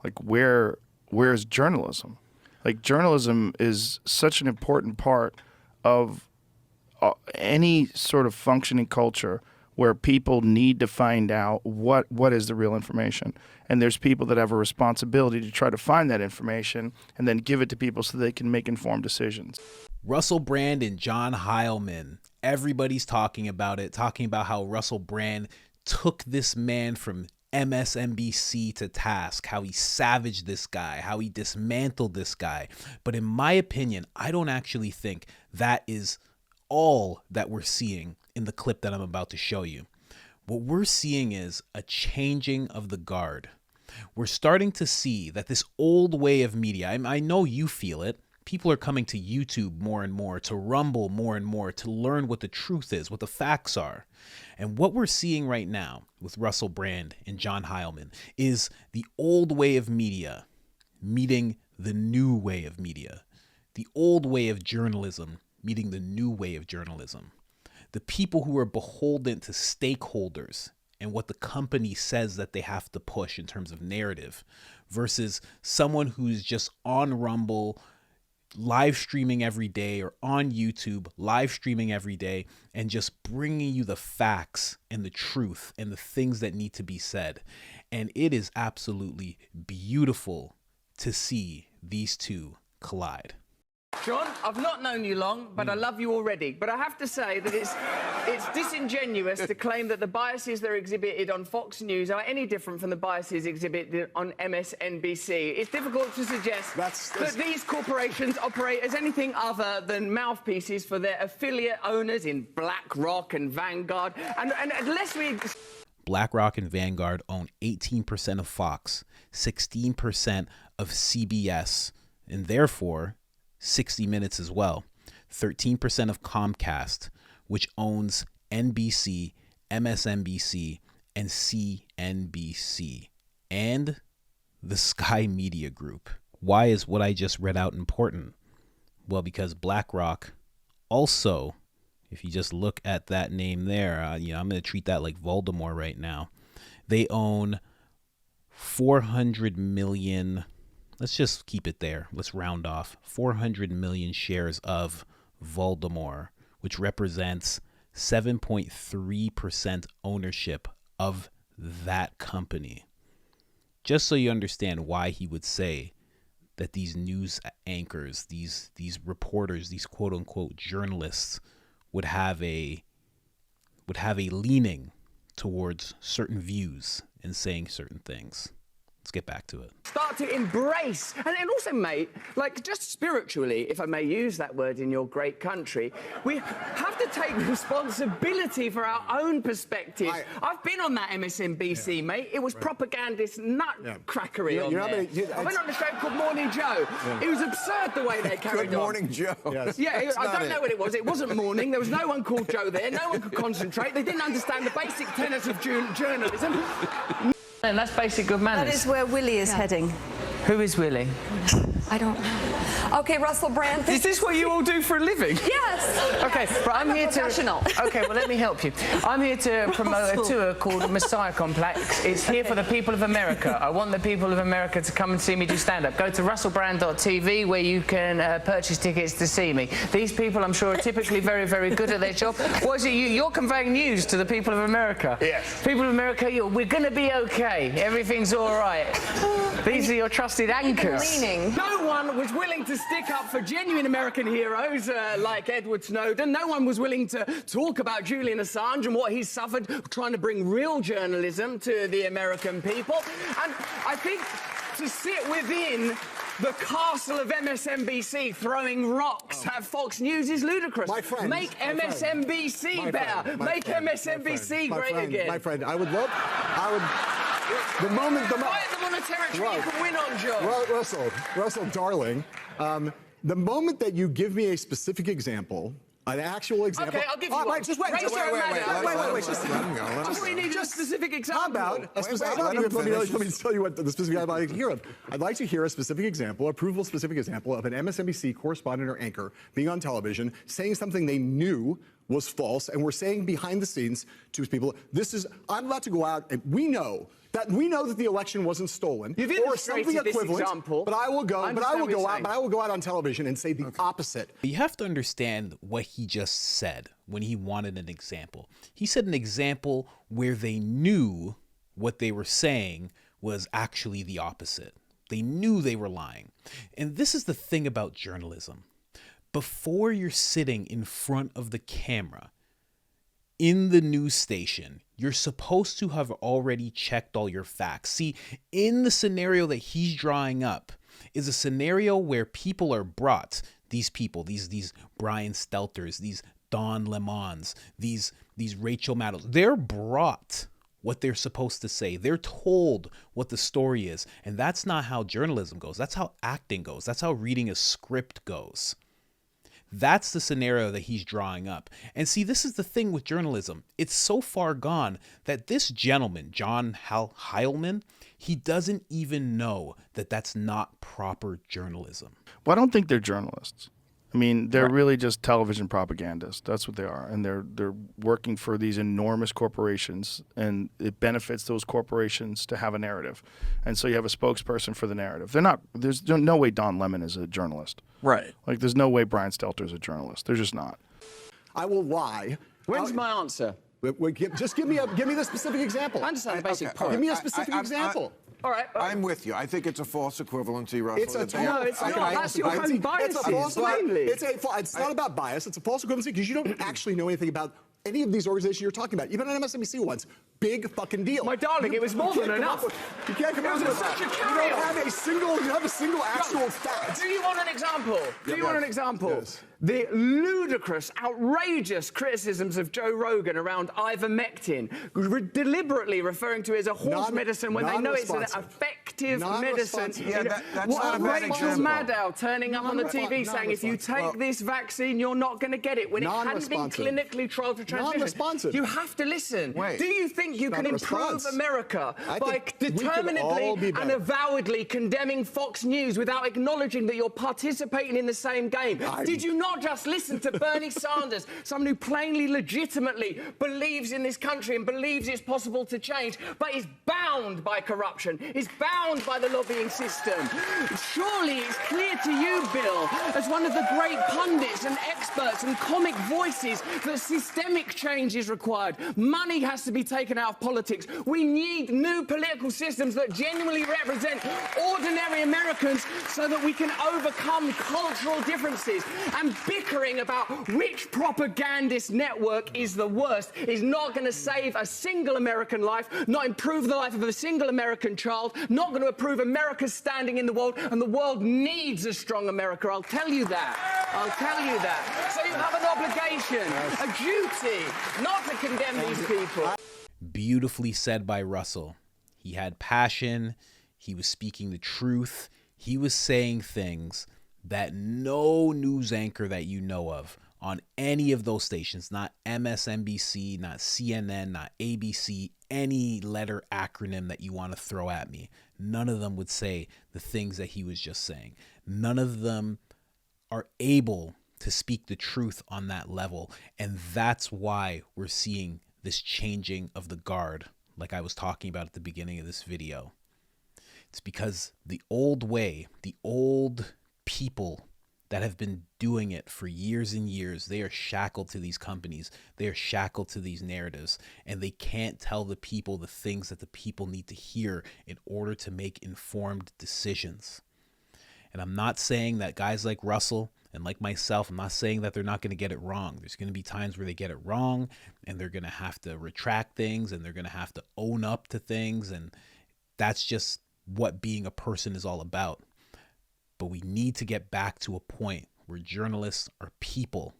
like where's journalism? Like journalism is such an important part of any sort of functioning culture where people need to find out what is the real information. And there's people that have a responsibility to try to find that information and then give it to people so they can make informed decisions. Russell Brand and John Heilemann. Everybody's talking about it, talking about how Russell Brand took this man from MSNBC to task, how he savaged this guy, how he dismantled this guy. But in my opinion, I don't actually think that is all that we're seeing in the clip that I'm about to show you. What we're seeing is a changing of the guard. We're starting to see that this old way of media, I know you feel it. People are coming to YouTube more and more, to Rumble more and more, to learn what the truth is, what the facts are. And what we're seeing right now with Russell Brand and John Heilemann is the old way of media meeting the new way of media. The old way of journalism meeting the new way of journalism. The people who are beholden to stakeholders and what the company says that they have to push in terms of narrative versus someone who's just on Rumble, live streaming every day, or on YouTube, live streaming every day, and just bringing you the facts and the truth and the things that need to be said. And it is absolutely beautiful to see these two collide. John, I've not known you long, but I love you already. But I have to say that it's disingenuous to claim that the biases that are exhibited on Fox News are any different from the biases exhibited on MSNBC. It's difficult to suggest that these corporations operate as anything other than mouthpieces for their affiliate owners in BlackRock and Vanguard. And unless we... BlackRock and Vanguard own 18% of Fox, 16% of CBS, and therefore 60 Minutes as well, 13% of Comcast, which owns NBC, MSNBC, and CNBC, and the Sky Media Group. Why is what I just read out important? Well, because BlackRock also, if you just look at that name there, I'm going to treat that like Voldemort right now. They own 400 million. Let's just keep it there. Let's round off 400 million shares of Voldemort, which represents 7.3% ownership of that company. Just so you understand why he would say that these news anchors, these reporters, these quote unquote journalists would have a leaning towards certain views and saying certain things. Let's get back to it. Start to embrace, and also, mate, like just spiritually, if I may use that word in your great country, we have to take responsibility for our own perspective. I've been on that MSNBC, mate. It was propagandist nutcrackery on there. I went on the show called Morning Joe. It was absurd the way they carried on. Good Morning Joe. Yes. Yeah, I don't know what it was. It wasn't morning. There was no one called Joe there. No one could concentrate. They didn't understand the basic tenets of journalism. And that's basic good manners. That is where Willie is heading. Who is Willie? I don't know. Okay, Russell Brand. Is this what you all do for a living? Yes. Okay, but I'm here professional. Okay, well, let me help you. I'm here to promote a tour called Messiah Complex. It's here for the people of America. I want the people of America to come and see me do stand-up. Go to russellbrand.tv where you can purchase tickets to see me. These people, I'm sure, are typically very, very good at their job. What is it? You're conveying news to the people of America. Yes. People of America, we're going to be okay. Everything's all right. These are your trusted anchors. No one was willing to stick up for genuine American heroes like Edward Snowden. No one was willing to talk about Julian Assange and what he's suffered trying to bring real journalism to the American people. And I think to sit within the castle of MSNBC throwing rocks at Fox News is ludicrous. My friend, Make MSNBC better. Make MSNBC great again. My friend, I would... The moment... Fight them on a territory you can win on, Joe. Russell, darling, the moment that you give me a specific example, an actual example... Okay, I'll give you one. Just wait. Wait. Just we need a specific example. How about a specific... Let me tell you what the specific I'd like to hear of. I'd like to hear a specific example, a provable specific example of an MSNBC correspondent or anchor being on television saying something they knew was false, and we're saying behind the scenes to people, I'm about to go out, and we know that the election wasn't stolen You've or something illustrated this equivalent. example. But I will go out on television and say the opposite. You have to understand what he just said when he wanted an example. He said an example where they knew what they were saying was actually the opposite. They knew they were lying. And this is the thing about journalism. Before you're sitting in front of the camera in the news station, you're supposed to have already checked all your facts. See, in the scenario that he's drawing up is a scenario where people are brought, these people, these Brian Stelters, these Don Lemons, these Rachel Maddows, they're brought what they're supposed to say. They're told what the story is. And that's not how journalism goes. That's how acting goes. That's how reading a script goes. That's the scenario that he's drawing up. And see, this is the thing with journalism. It's so far gone that this gentleman, John Heilman, he doesn't even know that that's not proper journalism. Well, I don't think they're journalists. I mean, they're really just television propagandists. That's what they are. And they're working for these enormous corporations, and it benefits those corporations to have a narrative. And so you have a spokesperson for the narrative. There's no way Don Lemon is a journalist. Right. Like, there's no way Brian Stelter is a journalist. They're just not. I will lie. When's my answer? Just give me the specific example. I understand the basic point. Give me a specific example. All right. I'm with you. I think it's a false equivalency, Russell. No, it's not. That's your own biases, plainly. It's not about bias. It's a false equivalency because you don't actually know anything about any of these organizations you're talking about. Even on MSNBC once, big fucking deal. My darling, it was more than enough. You can't come up with such a you carry-on. don't have a single actual fact. Do you want an example? Do you want an example? Yes. The ludicrous, outrageous criticisms of Joe Rogan around ivermectin, deliberately referring to it as a horse medicine when they know it's an effective medicine. Yeah, that's not a bad Rachel example. Maddow turning up on the TV saying, if you take this vaccine, you're not going to get it, when it hadn't been clinically trialed for transmission. Non-responsive. You have to listen. Wait. Do you think you It's can not a improve response. America I by think we could all determinedly be and better. avowedly condemning Fox News without acknowledging that you're participating in the same game? Did you not just listen to Bernie Sanders, someone who plainly, legitimately believes in this country and believes it's possible to change, but is bound by corruption, is bound by the lobbying system? Surely it's clear to you, Bill, as one of the great pundits and experts and comic voices, that systemic change is required. Money has to be taken out of politics. We need new political systems that genuinely represent ordinary Americans so that we can overcome cultural differences. And bickering about which propagandist network is the worst is not going to save a single American life, not improve the life of a single American child, not going to improve America's standing in the world, and the world needs a strong America. I'll tell you that. I'll tell you that. So you have an obligation, a duty, not to condemn these people. Beautifully said by Russell. He had passion. He was speaking the truth. He was saying things that no news anchor that you know of on any of those stations, not MSNBC, not CNN, not ABC, any letter acronym that you want to throw at me, none of them would say the things that he was just saying. None of them are able to speak the truth on that level. And that's why we're seeing this changing of the guard, like I was talking about at the beginning of this video. It's because the old way, the old people that have been doing it for years and years, they are shackled to these companies. They are shackled to these narratives, and they can't tell the people the things that the people need to hear in order to make informed decisions. And I'm not saying that guys like Russell and like myself, I'm not saying that they're not going to get it wrong. There's going to be times where they get it wrong, and they're going to have to retract things, and they're going to have to own up to things. And that's just what being a person is all about. But we need to get back to a point where journalists are people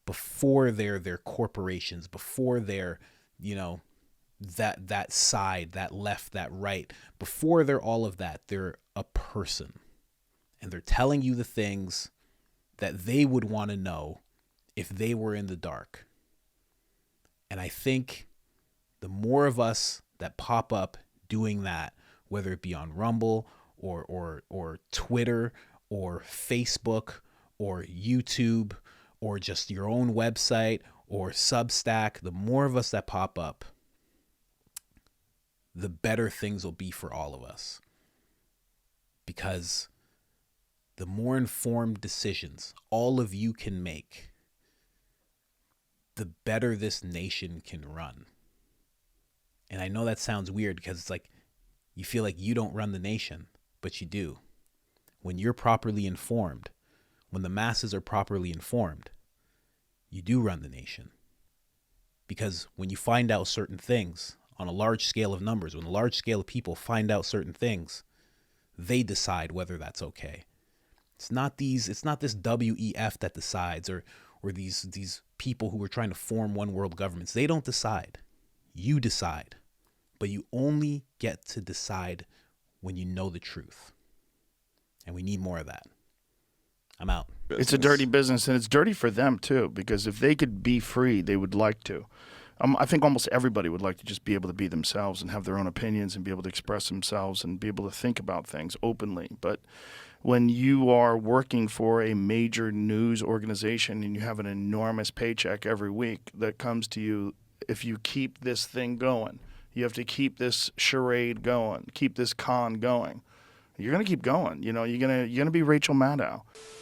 before they're corporations, before they're, that side, that left, that right, before they're all of that, they're a person. And they're telling you the things that they would want to know if they were in the dark. And I think the more of us that pop up doing that, whether it be on Rumble or Twitter or Facebook or YouTube or just your own website or Substack, the more of us that pop up, the better things will be for all of us. Because the more informed decisions all of you can make, the better this nation can run. And I know that sounds weird because it's like you feel like you don't run the nation, but you do. When you're properly informed, when the masses are properly informed, you do run the nation. Because when you find out certain things on a large scale of numbers, when a large scale of people find out certain things, they decide whether that's okay. It's not this WEF that decides, or these people who are trying to form one world governments. They don't decide. You decide. But you only get to decide when you know the truth. And we need more of that. I'm out. It's a dirty business, and it's dirty for them too, because if they could be free, they would like to. I think almost everybody would like to just be able to be themselves and have their own opinions and be able to express themselves and be able to think about things openly. But when you are working for a major news organization and you have an enormous paycheck every week that comes to you, if you keep this thing going, you have to keep this charade going, keep this con going. You're going to keep going. You know, you're going to be Rachel Maddow.